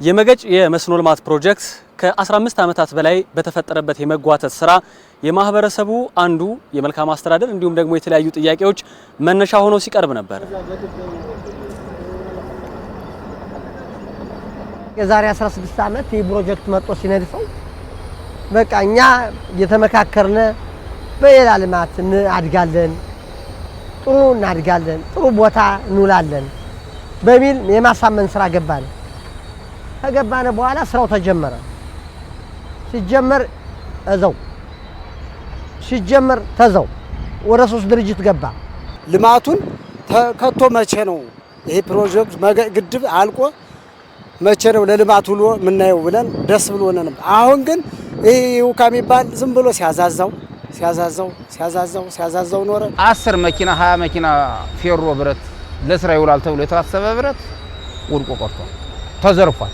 የመገጭ የመስኖ ልማት ፕሮጀክት ከ15 ዓመታት በላይ በተፈጠረበት የመጓተት ስራ የማህበረሰቡ አንዱ የመልካም አስተዳደር እንዲሁም ደግሞ የተለያዩ ጥያቄዎች መነሻ ሆኖ ሲቀርብ ነበር። የዛሬ 16 ዓመት ይህ ፕሮጀክት መጥቶ ሲነድፈው በቃ እኛ እየተመካከርነ በሌላ ልማት እናድጋለን፣ ጥሩ እናድጋለን፣ ጥሩ ቦታ እንውላለን በሚል የማሳመን ስራ ገባን። ከገባነ በኋላ ስራው ተጀመረ። ሲጀመር እዛው ሲጀመር ተዛው ወደ 3 ድርጅት ገባ። ልማቱን ተከቶ መቼ ነው ይሄ ፕሮጀክት ግድብ አልቆ መቼ ነው ለልማት ውሎ ምናየው ብለን ደስ ብሎን ነበር። አሁን ግን ይሄው ከሚባል ዝም ብሎ ሲያዛዛው ኖረ። 10 መኪና 20 መኪና ፌሮ ብረት ለስራ ይውላል ተብሎ የታሰበ ብረት ወድቆ ቀርቷል፣ ተዘርፏል።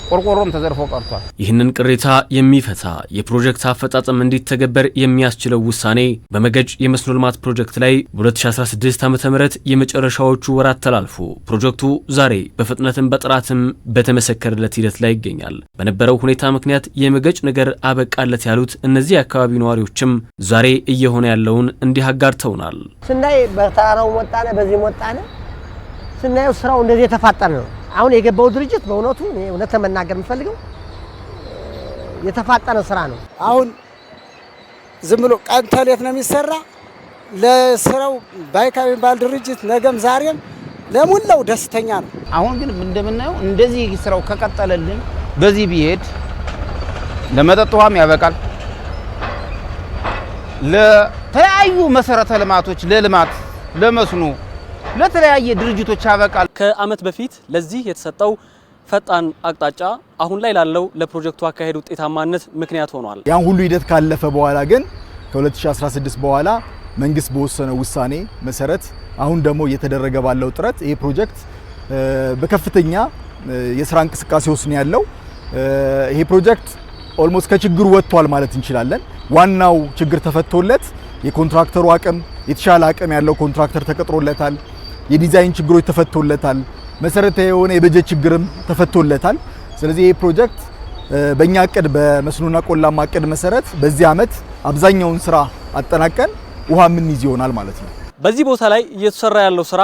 ቆርቆሮም ተዘርፎ ቀርቷል። ይህንን ቅሬታ የሚፈታ የፕሮጀክት አፈጻጸም እንዲተገበር የሚያስችለው ውሳኔ በመገጭ የመስኖ ልማት ፕሮጀክት ላይ በ2016 ዓ.ም የመጨረሻዎቹ ወራት ተላልፎ ፕሮጀክቱ ዛሬ በፍጥነትም በጥራትም በተመሰከረለት ሂደት ላይ ይገኛል። በነበረው ሁኔታ ምክንያት የመገጭ ነገር አበቃለት ያሉት እነዚህ አካባቢ ነዋሪዎችም ዛሬ እየሆነ ያለውን እንዲህ አጋርተውናል። ስናይ በተራራው ወጣነ፣ በዚህ ወጣነ፣ ስናየው ስራው እንደዚህ የተፋጠነ ነው። አሁን የገባው ድርጅት በእውነቱ እውነት መናገር የምፈልገው የተፋጠነ ስራ ነው። አሁን ዝም ብሎ ቀን ተሌት ነው የሚሰራ። ለስራው ባይካ የሚባል ድርጅት ነገም ዛሬም ለሙላው ደስተኛ ነው። አሁን ግን እንደምናየው እንደዚህ ስራው ከቀጠለልን በዚህ ቢሄድ ለመጠጥ ውሃም ያበቃል፣ ለተለያዩ መሰረተ ልማቶች፣ ለልማት፣ ለመስኖ፣ ለተለያየ ድርጅቶች ያበቃል። ከአመት በፊት ለዚህ የተሰጠው ፈጣን አቅጣጫ አሁን ላይ ላለው ለፕሮጀክቱ አካሄድ ውጤታማነት ምክንያት ሆኗል። ያን ሁሉ ሂደት ካለፈ በኋላ ግን ከ2016 በኋላ መንግስት በወሰነው ውሳኔ መሰረት አሁን ደግሞ እየተደረገ ባለው ጥረት ይሄ ፕሮጀክት በከፍተኛ የስራ እንቅስቃሴ ውስጥ ነው ያለው። ይሄ ፕሮጀክት ኦልሞስት ከችግሩ ወጥቷል ማለት እንችላለን። ዋናው ችግር ተፈቶለት የኮንትራክተሩ አቅም የተሻለ አቅም ያለው ኮንትራክተር ተቀጥሮለታል። የዲዛይን ችግሮች ተፈቶለታል። መሰረታዊ የሆነ የበጀት ችግርም ተፈቶለታል። ስለዚህ ይሄ ፕሮጀክት በእኛ እቅድ በመስኖና ቆላማ እቅድ መሰረት በዚህ አመት አብዛኛውን ስራ አጠናቀን ውሃ የምንይዝ ይሆናል ማለት ነው። በዚህ ቦታ ላይ እየተሰራ ያለው ስራ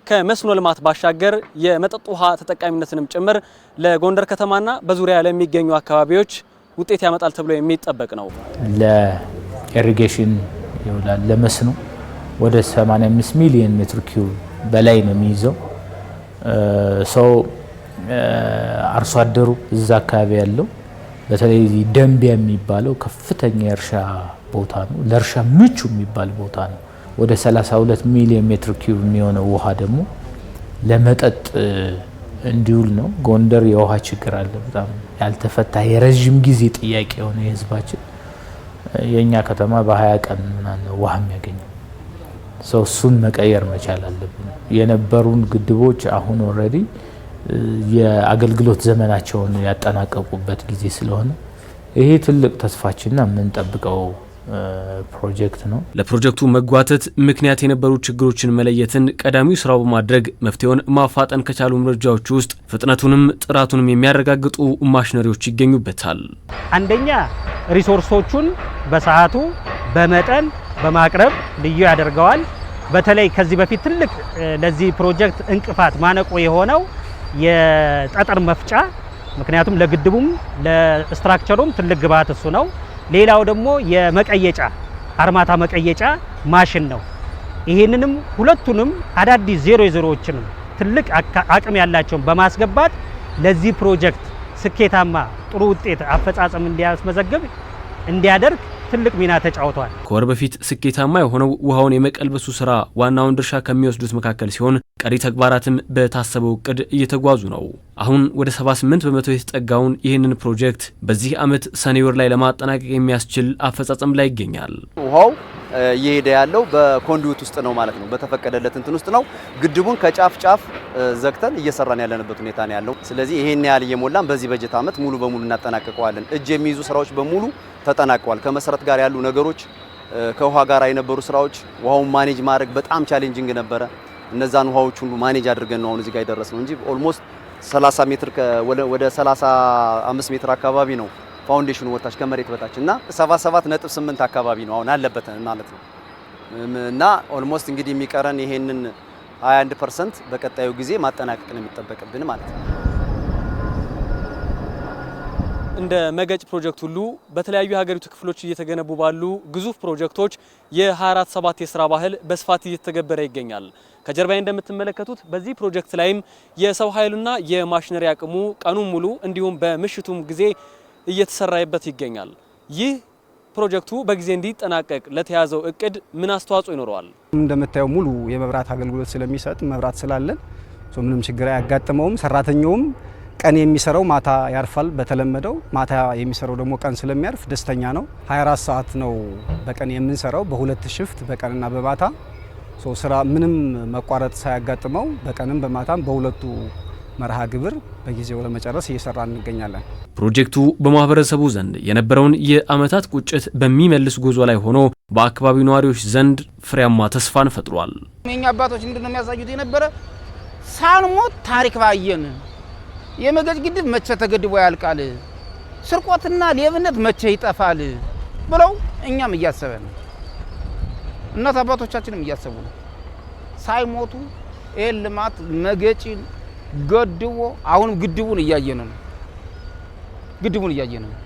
ከመስኖ ልማት ባሻገር የመጠጥ ውሃ ተጠቃሚነትንም ጭምር ለጎንደር ከተማና በዙሪያ ለሚገኙ አካባቢዎች ውጤት ያመጣል ተብሎ የሚጠበቅ ነው። ለኢሪጌሽን ይውላል፣ ለመስኖ ወደ 85 ሚሊዮን ሜትር ኪዩብ በላይ ነው የሚይዘው። ሰው አርሶ አደሩ እዛ አካባቢ ያለው በተለይ ደንቢያ የሚባለው ከፍተኛ የእርሻ ቦታ ነው። ለእርሻ ምቹ የሚባል ቦታ ነው። ወደ 32 ሚሊዮን ሜትር ኪዩብ የሚሆነው ውሃ ደግሞ ለመጠጥ እንዲውል ነው። ጎንደር የውሃ ችግር አለ፣ በጣም ያልተፈታ የረጅም ጊዜ ጥያቄ የሆነ የህዝባችን። የኛ ከተማ በ20 ቀን ምናምን ውሃ የሚያገኘው ሰው እሱን መቀየር መቻል አለብን። የነበሩን ግድቦች አሁን ኦልሬዲ የአገልግሎት ዘመናቸውን ያጠናቀቁበት ጊዜ ስለሆነ ይሄ ትልቅ ተስፋችንና የምንጠብቀው ፕሮጀክት ነው። ለፕሮጀክቱ መጓተት ምክንያት የነበሩ ችግሮችን መለየትን ቀዳሚው ስራው በማድረግ መፍትሄውን ማፋጠን ከቻሉ ምርጫዎች ውስጥ ፍጥነቱንም ጥራቱንም የሚያረጋግጡ ማሽነሪዎች ይገኙበታል። አንደኛ ሪሶርሶቹን በሰዓቱ በመጠን በማቅረብ ልዩ ያደርገዋል። በተለይ ከዚህ በፊት ትልቅ ለዚህ ፕሮጀክት እንቅፋት ማነቆ የሆነው የጠጠር መፍጫ፣ ምክንያቱም ለግድቡም ለስትራክቸሩም ትልቅ ግብዓት እሱ ነው። ሌላው ደግሞ የመቀየጫ አርማታ መቀየጫ ማሽን ነው። ይሄንንም ሁለቱንም አዳዲስ ዜሮዎችንም ትልቅ አቅም ያላቸውን በማስገባት ለዚህ ፕሮጀክት ስኬታማ ጥሩ ውጤት አፈጻጸም እንዲያስመዘግብ እንዲያደርግ ትልቅ ሚና ተጫውቷል። ከወር በፊት ስኬታማ የሆነው ውሃውን የመቀልበሱ ስራ ዋናውን ድርሻ ከሚወስዱት መካከል ሲሆን ቀሪ ተግባራትም በታሰበው እቅድ እየተጓዙ ነው። አሁን ወደ 78 በመቶ የተጠጋውን ይህንን ፕሮጀክት በዚህ አመት ሰኔ ወር ላይ ለማጠናቀቅ የሚያስችል አፈጻጸም ላይ ይገኛል። ውሃው እየሄደ ያለው በኮንዱዊት ውስጥ ነው ማለት ነው፣ በተፈቀደለት እንትን ውስጥ ነው። ግድቡን ከጫፍ ጫፍ ዘግተን እየሰራን ያለንበት ሁኔታ ነው ያለው። ስለዚህ ይሄን ያህል እየሞላን በዚህ በጀት አመት ሙሉ በሙሉ እናጠናቀቀዋለን። እጅ የሚይዙ ስራዎች በሙሉ ተጠናቀዋል። ከመሰረት ጋር ያሉ ነገሮች፣ ከውሃ ጋር የነበሩ ስራዎች፣ ውሃውን ማኔጅ ማድረግ በጣም ቻሌንጂንግ ነበረ። እነዛን ውሃዎች ሁሉ ማኔጅ አድርገን ነው አሁን እዚህ ጋር የደረስነው እንጂ ኦልሞስት 30 ሜትር ወደ 35 ሜትር አካባቢ ነው ፋውንዴሽኑ ወጣች ከመሬት በታች እና 77.8 አካባቢ ነው አሁን አለበት ማለት ነው። እና ኦልሞስት እንግዲህ የሚቀረን ይሄንን 21% በቀጣዩ ጊዜ ማጠናቀቅ ነው የሚጠበቅብን ማለት ነው። እንደ መገጭ ፕሮጀክት ሁሉ በተለያዩ የሀገሪቱ ክፍሎች እየተገነቡ ባሉ ግዙፍ ፕሮጀክቶች የ24/7 የስራ ባህል በስፋት እየተገበረ ይገኛል። ከጀርባዬ እንደምትመለከቱት በዚህ ፕሮጀክት ላይም የሰው ኃይሉና የማሽነሪ አቅሙ ቀኑን ሙሉ እንዲሁም በምሽቱም ጊዜ እየተሰራበት ይገኛል። ይህ ፕሮጀክቱ በጊዜ እንዲጠናቀቅ ለተያዘው እቅድ ምን አስተዋጽኦ ይኖረዋል? እንደምታየው ሙሉ የመብራት አገልግሎት ስለሚሰጥ መብራት ስላለን ምንም ችግር አያጋጥመውም። ሰራተኛውም ቀን የሚሰራው ማታ ያርፋል። በተለመደው ማታ የሚሰራው ደግሞ ቀን ስለሚያርፍ ደስተኛ ነው። 24 ሰዓት ነው በቀን የምንሰራው በሁለት ሽፍት በቀንና በማታ ስራ ምንም መቋረጥ ሳያጋጥመው በቀንም በማታም በሁለቱ መርሃ ግብር በጊዜው ለመጨረስ እየሰራ እንገኛለን። ፕሮጀክቱ በማህበረሰቡ ዘንድ የነበረውን የአመታት ቁጭት በሚመልስ ጉዞ ላይ ሆኖ በአካባቢው ነዋሪዎች ዘንድ ፍሬያማ ተስፋን ፈጥሯል። የኛ አባቶች ምንድነው የሚያሳዩት የነበረ ሳንሞት ታሪክ ባየን የመገጭ ግድብ መቼ ተገድቦ ያልቃል፣ ስርቆትና ሌብነት መቼ ይጠፋል ብለው እኛም እያሰበን እናት አባቶቻችንም እያሰቡ ነው። ሳይሞቱ ልማት መገጭን ገድቦ አሁን ግድቡን እያየን ነው።